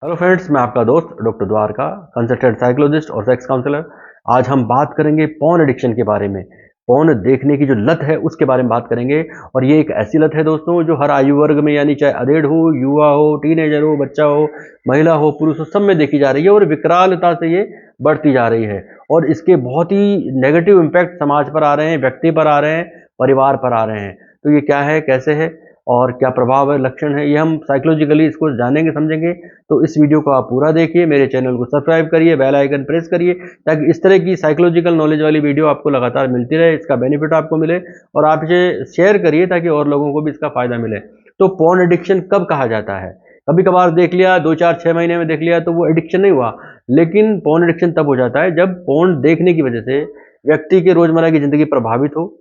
Hello friends, मैं आपका दोस्त डॉक्टर द्वारका, कंसल्टेंट साइकोलॉजिस्ट और सेक्स काउंसलर। आज हम बात करेंगे पॉर्न एडिक्शन के बारे में। पॉर्न देखने की जो लत है उसके बारे में बात करेंगे। और ये एक ऐसी लत है दोस्तों जो हर आयु वर्ग में, यानी चाहे अधेड़ हो, युवा हो, टीनेजर हो, बच्चा हो, महिला हो, पुरुष हो, सब में देखी जा रही है और विकरालता से ये बढ़ती जा रही है। और इसके बहुत ही नेगेटिव इम्पैक्ट समाज पर आ रहे हैं, व्यक्ति पर आ रहे हैं, परिवार पर आ रहे हैं। तो ये क्या है, कैसे है और क्या प्रभाव है, लक्षण है, ये हम साइकोलॉजिकली इसको जानेंगे, समझेंगे। तो इस वीडियो को आप पूरा देखिए, मेरे चैनल को सब्सक्राइब करिए, बेल आइकन प्रेस करिए, ताकि इस तरह की साइकोलॉजिकल नॉलेज वाली वीडियो आपको लगातार मिलती रहे, इसका बेनिफिट आपको मिले। और आप इसे शेयर करिए ताकि और लोगों को भी इसका फायदा मिले। तो पॉर्न एडिक्शन कब कहा जाता है? कभी कभार देख लिया, 2 4 6 महीने में देख लिया तो वो एडिक्शन नहीं हुआ। लेकिन पॉर्न एडिक्शन तब हो जाता है जब पॉर्न देखने की वजह से व्यक्ति की रोजमर्रा की जिंदगी प्रभावित हो,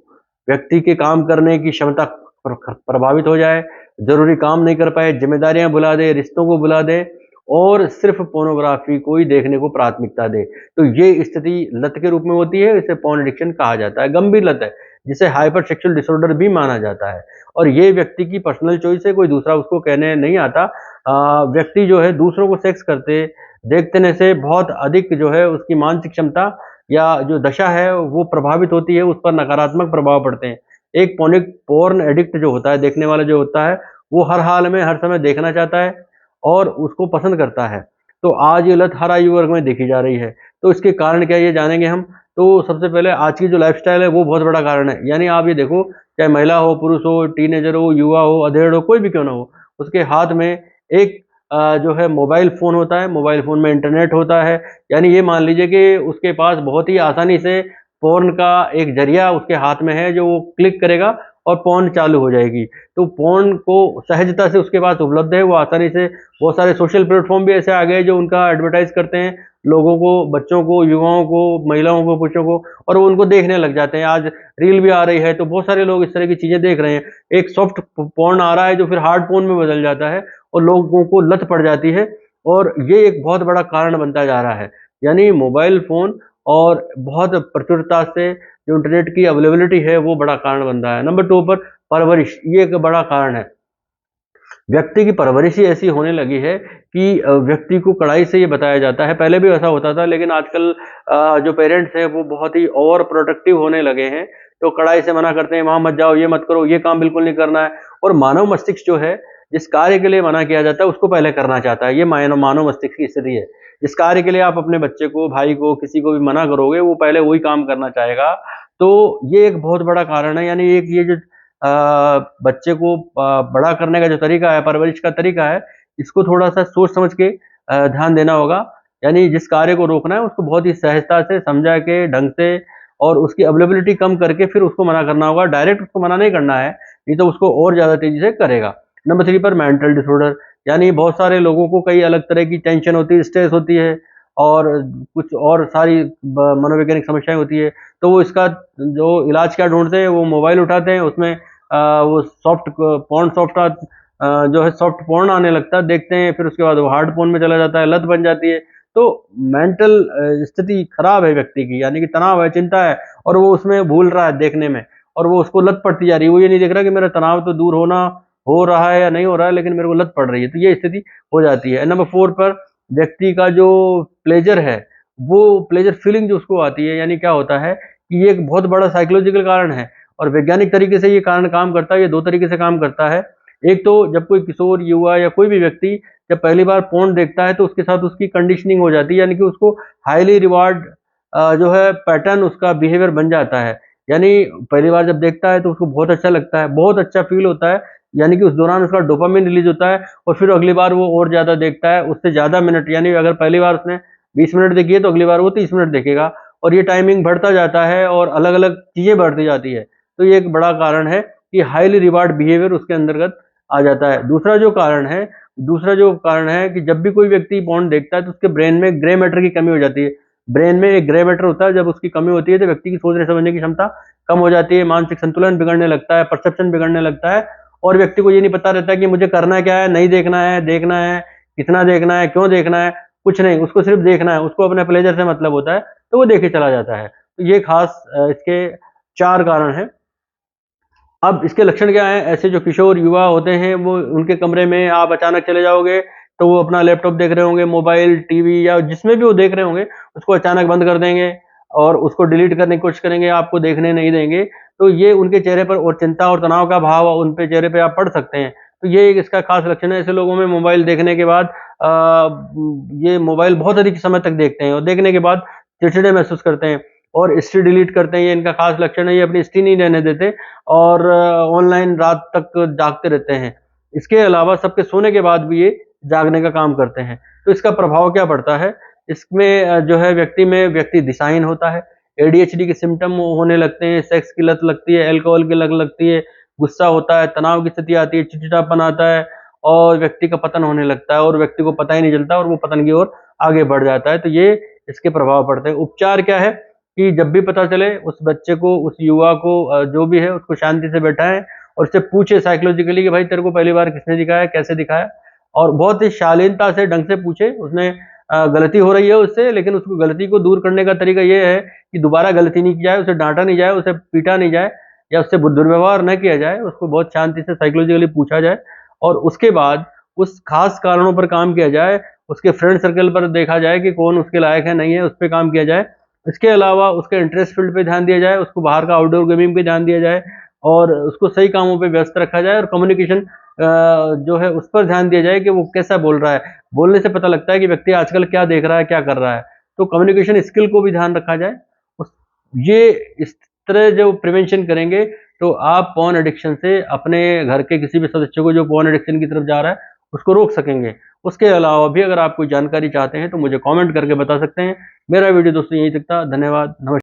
व्यक्ति के काम करने की क्षमता प्रभावित हो जाए, जरूरी काम नहीं कर पाए, जिम्मेदारियां भुला दे, रिश्तों को भुला दे और सिर्फ पोर्नोग्राफी को ही देखने को प्राथमिकता दे। तो ये स्थिति लत के रूप में होती है, इसे पॉर्न एडिक्शन कहा जाता है। गंभीर लत है जिसे हाइपर सेक्सुअल डिसऑर्डर भी माना जाता है। और ये व्यक्ति की पर्सनल चॉइस है, कोई दूसरा उसको कहने नहीं आता। व्यक्ति जो है दूसरों को सेक्स करते देखने से बहुत अधिक जो है उसकी मानसिक क्षमता या जो दशा है वो प्रभावित होती है, उस पर नकारात्मक प्रभाव पड़ते हैं। एक पॉर्न एडिक्ट जो होता है, देखने वाला जो होता है, वो हर हाल में हर समय देखना चाहता है और उसको पसंद करता है। तो आज ये लत हर आयु वर्ग में देखी जा रही है। तो इसके कारण क्या है, ये जानेंगे हम। तो सबसे पहले आज की जो लाइफस्टाइल है वो बहुत बड़ा कारण है। यानी आप ये देखो, चाहे महिला हो, पुरुष हो, टीनेजर हो, युवा हो, अधेड़ हो, कोई भी क्यों ना हो, उसके हाथ में एक जो है मोबाइल फ़ोन होता है। मोबाइल फ़ोन में इंटरनेट होता है। यानी ये मान लीजिए कि उसके पास बहुत ही आसानी से पोर्न का एक ज़रिया उसके हाथ में है, जो वो क्लिक करेगा और पोर्न चालू हो जाएगी। तो पोर्न को सहजता से उसके पास उपलब्ध है, वो आसानी से। बहुत सारे सोशल प्लेटफ़ॉर्म भी ऐसे आ गए जो उनका एडवर्टाइज़ करते हैं लोगों को, बच्चों को, युवाओं को, महिलाओं को, पुरुषों को, और वो उनको देखने लग जाते हैं। आज रील भी आ रही है तो बहुत सारे लोग इस तरह की चीज़ें देख रहे हैं। एक सॉफ्ट पोर्न आ रहा है जो फिर हार्ड पोर्न में बदल जाता है और लोगों को लत पड़ जाती है। और ये एक बहुत बड़ा कारण बनता जा रहा है। यानी मोबाइल फ़ोन और बहुत प्रचुरता से जो इंटरनेट की अवेलेबिलिटी है वो बड़ा कारण बन रहा है। नंबर 2 पर परवरिश, ये एक बड़ा कारण है। व्यक्ति की परवरिश ही ऐसी होने लगी है कि व्यक्ति को कड़ाई से ये बताया जाता है। पहले भी ऐसा होता था, लेकिन आजकल जो पेरेंट्स हैं वो बहुत ही ओवर प्रोटेक्टिव होने लगे हैं। तो कड़ाई से मना करते हैं, वहां मत जाओ, ये मत करो, ये काम बिल्कुल नहीं करना है। और मानव मस्तिष्क जो है, जिस कार्य के लिए मना किया जाता है उसको पहले करना चाहता है। ये मानव मस्तिष्क की स्थिति है। जिस कार्य के लिए आप अपने बच्चे को, भाई को, किसी को भी मना करोगे, वो पहले वही काम करना चाहेगा। तो ये एक बहुत बड़ा कारण है। यानी एक ये जो बच्चे को बड़ा करने का जो तरीका है, परवरिश का तरीका है, इसको थोड़ा-सा सोच समझ के ध्यान देना होगा। यानी जिस कार्य को रोकना है उसको बहुत ही सहजता से, समझा के, ढंग से और उसकी अवेलेबिलिटी कम करके फिर उसको मना करना होगा। डायरेक्ट उसको मना नहीं करना है, नहीं तो उसको और ज़्यादा तेज़ी से करेगा। नंबर 3 पर मेंटल डिसऑर्डर, यानी बहुत सारे लोगों को कई अलग तरह की टेंशन होती है, स्ट्रेस होती है और कुछ और सारी मनोवैज्ञानिक समस्याएँ होती है। तो वो इसका जो इलाज क्या ढूँढते हैं, वो मोबाइल उठाते हैं, उसमें वो सॉफ्ट पोर्न जो है सॉफ्ट पोर्न आने लगता है, देखते हैं, फिर उसके बाद वो हार्ड पोर्न में चला जाता है, लत बन जाती है। तो मेंटल स्थिति खराब है व्यक्ति की, यानी कि तनाव है, चिंता है और वो उसमें भूल रहा है देखने में, और वो उसको लत पड़ती जा रही है। वो ये नहीं देख रहा कि मेरा तनाव तो दूर हो रहा है या नहीं हो रहा है, लेकिन मेरे को लत पड़ रही है। तो ये स्थिति हो जाती है। नंबर 4 पर व्यक्ति का जो प्लेज़र है, वो प्लेज़र फीलिंग जो उसको आती है, यानी क्या होता है कि ये एक बहुत बड़ा साइकोलॉजिकल कारण है और वैज्ञानिक तरीके से ये कारण काम करता है। ये 2 तरीके से काम करता है। एक तो जब कोई किशोर, युवा या कोई भी व्यक्ति जब पहली बार पोर्न देखता है तो उसके साथ उसकी कंडीशनिंग हो जाती है, यानी कि उसको हाईली रिवार्ड जो है पैटर्न उसका बिहेवियर बन जाता है। यानी पहली बार जब देखता है तो उसको बहुत अच्छा लगता है, बहुत अच्छा फ़ील होता है, यानी कि उस दौरान उसका डोपामाइन रिलीज़ होता है और फिर अगली बार वो और ज़्यादा देखता है, उससे ज़्यादा मिनट। यानी अगर पहली बार उसने 20 मिनट देखी है तो अगली बार वो 30 मिनट देखेगा और ये टाइमिंग बढ़ता जाता है और अलग-अलग चीज़ें बढ़ती जाती है। तो ये एक बड़ा कारण है कि हाईली रिवार्ड बिहेवियर उसके अंतर्गत आ जाता है। दूसरा जो कारण है कि जब भी कोई व्यक्ति पोर्न देखता है तो उसके ब्रेन में ग्रे मैटर की कमी हो जाती है। ब्रेन में एक ग्रे मैटर होता है, जब उसकी कमी होती है तो व्यक्ति की सोचने समझने की क्षमता कम हो जाती है, मानसिक संतुलन बिगड़ने लगता है, परसेप्शन बिगड़ने लगता है और व्यक्ति को ये नहीं पता रहता कि मुझे करना क्या है, नहीं देखना है, कितना देखना है, क्यों देखना है, कुछ नहीं, उसको सिर्फ देखना है, उसको अपने प्लेज़र से मतलब होता है, तो वो देखे चला जाता है। तो ये खास इसके 4 कारण हैं। अब इसके लक्षण क्या हैं? ऐसे जो किशोर युवा होते हैं, वो उनके कमरे में आप अचानक चले जाओगे, तो वो अपना लैपटॉप देख रहे होंगे, मोबाइल, टीवी या जिसमें भी वो देख रहे होंगे, उसको अचानक बंद कर देंगे और उसको डिलीट करने की कोशिश करेंगे, आपको देखने नहीं देंगे। तो ये उनके चेहरे पर और चिंता और तनाव का भाव उन पे चेहरे पे आप पढ़ सकते हैं। तो ये एक इसका खास लक्षण है। ऐसे लोगों में मोबाइल देखने के बाद ये मोबाइल बहुत अधिक समय तक देखते हैं और देखने के बाद चिड़चिड़े महसूस करते हैं और हिस्ट्री डिलीट करते हैं। ये इनका खास लक्षण है। ये अपनी हिस्ट्री नहीं रहने देते और ऑनलाइन रात तक जागते रहते हैं। इसके अलावा सबके सोने के बाद भी ये जागने का काम करते हैं। तो इसका प्रभाव क्या पड़ता है? इसमें जो है व्यक्ति दिशाहीन होता है, एडीएचडी के सिम्पटम होने लगते हैं, सेक्स की लत लगती है, अल्कोहल की लत लगती है, गुस्सा होता है, तनाव की स्थिति आती है, चिड़चिड़ापन आता है और व्यक्ति का पतन होने लगता है और व्यक्ति को पता ही नहीं चलता और वो पतन की ओर आगे बढ़ जाता है। तो ये इसके प्रभाव पड़ते हैं। उपचार क्या है कि जब भी पता चले उस बच्चे को, उस युवा को, जो भी है उसको शांति से बैठाएं और उससे पूछे साइकोलॉजिकली कि भाई तेरे को पहली बार किसने दिखाया, कैसे दिखाया, और बहुत ही शालीनता से ढंग से पूछे। उसने गलती हो रही है उससे, लेकिन उसको गलती को दूर करने का तरीका ये है कि दोबारा गलती नहीं की जाए, उसे डांटा नहीं जाए, उसे पीटा नहीं जाए या उससे दुर्व्यवहार न किया जाए। उसको बहुत शांति से साइकोलॉजिकली पूछा जाए और उसके बाद उस खास कारणों पर काम किया जाए। उसके फ्रेंड सर्कल पर देखा जाए कि कौन उसके लायक है, नहीं है, उस पर काम किया जाए। इसके अलावा उसके इंटरेस्ट फील्ड पे ध्यान दिया जाए, उसको बाहर का आउटडोर गेमिंग पे ध्यान दिया जाए और उसको सही कामों पे व्यस्त रखा जाए और कम्युनिकेशन जो है उस पर ध्यान दिया जाए कि वो कैसा बोल रहा है। बोलने से पता लगता है कि व्यक्ति आजकल क्या देख रहा है, क्या कर रहा है। तो कम्युनिकेशन स्किल को भी ध्यान रखा जाए। ये इस तरह जो प्रिवेंशन करेंगे तो आप पॉर्न एडिक्शन से अपने घर के किसी भी सदस्य को जो पॉर्न एडिक्शन की तरफ जा रहा है उसको रोक सकेंगे। उसके अलावा भी अगर आप कोई जानकारी चाहते हैं तो मुझे कमेंट करके बता सकते हैं। मेरा वीडियो दोस्तों यहीं तक था। धन्यवाद। नमस्कार।